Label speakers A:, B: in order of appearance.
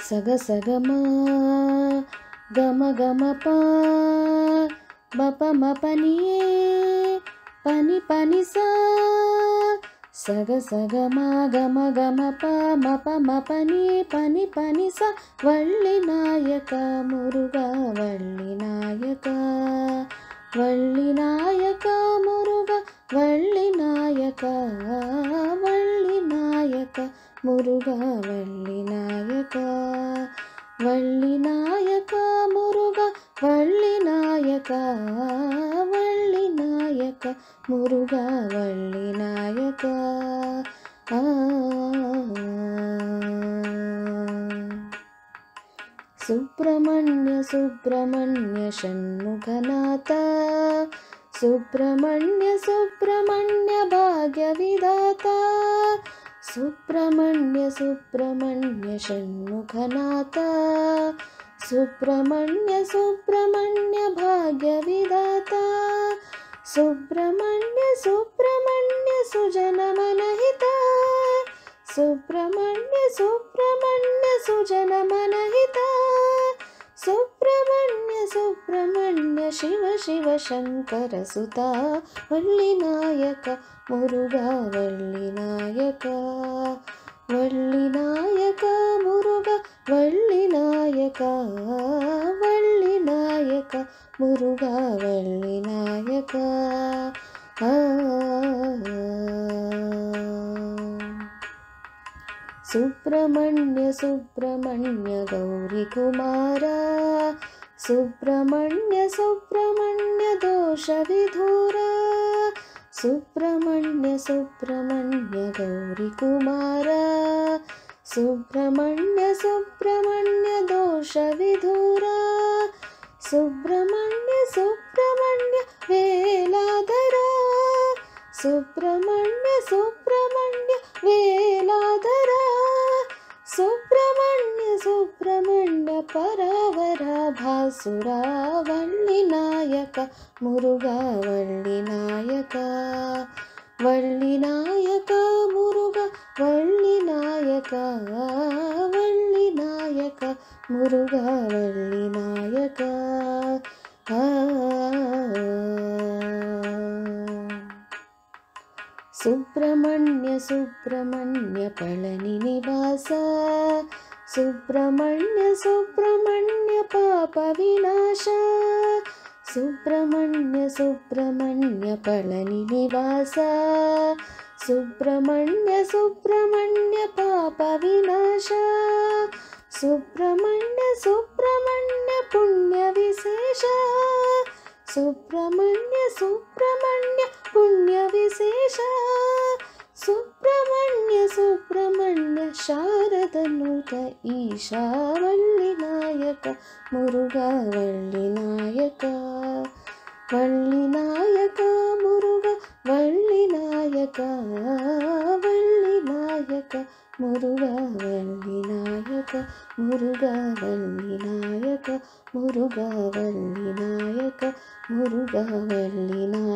A: ಸಗ ಸಗ ಮ ಗಮ ಗಮ ಪ ಮಪ ಮಪ ನಿಯೇ ಪನಿ ಪನಿ ಸ ಸಗ ಸಗ ಮ ಗಮ ಗಮ ಪ ಮಪ ಮಪ ನಿ ಪನಿ ಪನಿ ಸ ವಳ್ಳಿ ನಾಯಕ ಮುರುಘ ವಳ್ಳಿ ನಾಯಕ ವಳ್ಳಿ ನಾಯಕ ಮುರುಘ ವಳ್ಳಿ ನಾಯಕ ವಳ್ಳಿ ನಾಯಕ ಮುರುಘ ವಳ್ಳಿ ನಾಯಕ ವಳ್ಳಿ ನಾಯಕ ಮುರುಘ ವಳ್ಳಿ ನಾಯಕ ವಳ್ಳಿ ನಾಯಕ ಮುರುಘ ವಳ್ಳಿ ನಾಯಕ ಸುಬ್ರಹ್ಮಣ್ಯ ಸುಬ್ರಹ್ಮಣ್ಯ ಷಣ್ಮುಖನಾಥ ಸುಬ್ರಹ್ಮಣ್ಯ ಸುಬ್ರಹ್ಮಣ್ಯ ಭಾಗ್ಯವಿದಾತ ಸುಬ್ರಹ್ಮಣ್ಯ ಸುಬ್ರಹ್ಮಣ್ಯ ಷಣ್ಮುಖನಾಥ ಸುಬ್ರಹ್ಮಣ್ಯ ಸುಬ್ರಹ್ಮಣ್ಯ ಭಾಗ್ಯವಿದಾತ ಸುಬ್ರಹ್ಮಣ್ಯ ಸುಬ್ರಹ್ಮಣ್ಯ ಸುಜನ ಮನಹಿತ ಸುಬ್ರಹ್ಮಣ್ಯ ಸುಬ್ರಹ್ಮಣ್ಯ ಸುಜನ ಮನಹಿತ ಸುಬ್ರಹ್ಮಣ್ಯ ಸುಬ್ರಹ್ಮಣ್ಯ ಶಿವ ಶಿವ ಶಂಕರ ಸುತ ವಳ್ಳಿ ನಾಯಕ ಮುರುಘ ವಳ್ಳಿ ನಾಯಕ ವಳ್ಳಿ ನಾಯಕ ಮುರುಘ ವಳ್ಳಿ ನಾಯಕ ವಳ್ಳಿ ನಾಯಕ ಮುರುಘ ವಳ್ಳಿ ನಾಯಕ ಸುಬ್ರಹ್ಮಣ್ಯ ಸುಬ್ರಹ್ಮಣ್ಯ ಗೌರಿ ಕುಮಾರ ಸುಬ್ರಹ್ಮಣ್ಯ ಸುಬ್ರಹ್ಮಣ್ಯ ದೋಷ ವಿಧೂರ ಸುಬ್ರಹ್ಮಣ್ಯ ಸುಬ್ರಹ್ಮಣ್ಯ ಗೌರಿ ಕುಮಾರ ಸುಬ್ರಹ್ಮಣ್ಯ ಸುಬ್ರಹ್ಮಣ್ಯ ದೋಷ ವಿಧೂರ ಸುಬ್ರಹ್ಮಣ್ಯ ಸುಬ್ರಹ್ಮಣ್ಯ ವೇಲಾಧರ ಸುಬ್ರಹ್ಮಣ್ಯ ಸುಬ್ರಹ್ಮಣ್ಯ ವೇಲಾಧರ ಸುಬ್ರಹ್ಮಣ್ಯ ಸುಬ್ರಹ್ಮಣ್ಯ ಪರಾವರ ಭಾಸುರ ವಳ್ಳಿ ನಾಯಕ ಮುರುಘ ವಳ್ಳಿ ನಾಯಕ ವಳ್ಳಿ ನಾಯಕ ಮುರುಘ ವಳ್ಳಿ ನಾಯಕ ವಳ್ಳಿ ನಾಯಕ ಮುರುಘ ವಳ್ಳಿ ನಾಯಕ ಸುಬ್ರಹ್ಮಣ್ಯ ಸುಬ್ರಹ್ಮಣ್ಯ ಪಳನಿ ನಿವಾಸ ಸುಬ್ರಹ್ಮಣ್ಯ ಸುಬ್ರಹ್ಮಣ್ಯ ಪಾಪ ವಿನಾಶ ಸುಬ್ರಹ್ಮಣ್ಯ ಸುಬ್ರಹ್ಮಣ್ಯ ಪಳನಿ ನಿವಾಸ ಸುಬ್ರಹ್ಮಣ್ಯ ಸುಬ್ರಹ್ಮಣ್ಯ ಪಾಪ ವಿನಾಶ ಸುಬ್ರಹ್ಮಣ್ಯ ಸುಬ್ರಹ್ಮಣ್ಯ ಪುಣ್ಯ ವಿಶೇಷ ಸುಬ್ರಹ್ಮಣ್ಯ ಸುಬ್ರಹ್ಮಣ್ಯ ಪುಣ್ಯ ವಿಶೇಷ ಸುಬ್ರಹ್ಮಣ್ಯ ಸುಬ್ರಹ್ಮಣ್ಯ ಶಾರದನೂತ ಈಶಾ ವಳ್ಳಿ ನಾಯಕ ಮುರುಘ ವಳ್ಳಿ ನಾಯಕ ವಳ್ಳಿ ನಾಯಕ ಮುರುಘ ವಳ್ಳಿ ನಾಯಕ ವಳ್ಳಿ ನಾಯಕ ಮುರುಘ ವಳ್ಳಿ ನಾಯಕ ಮುರುಘ ವಳ್ಳಿ ನಾಯಕ ಮುರುಘ ವಳ್ಳಿ ನಾಯಕ ಮುರುಘ ವಳ್ಳಿ ನಾಯಕ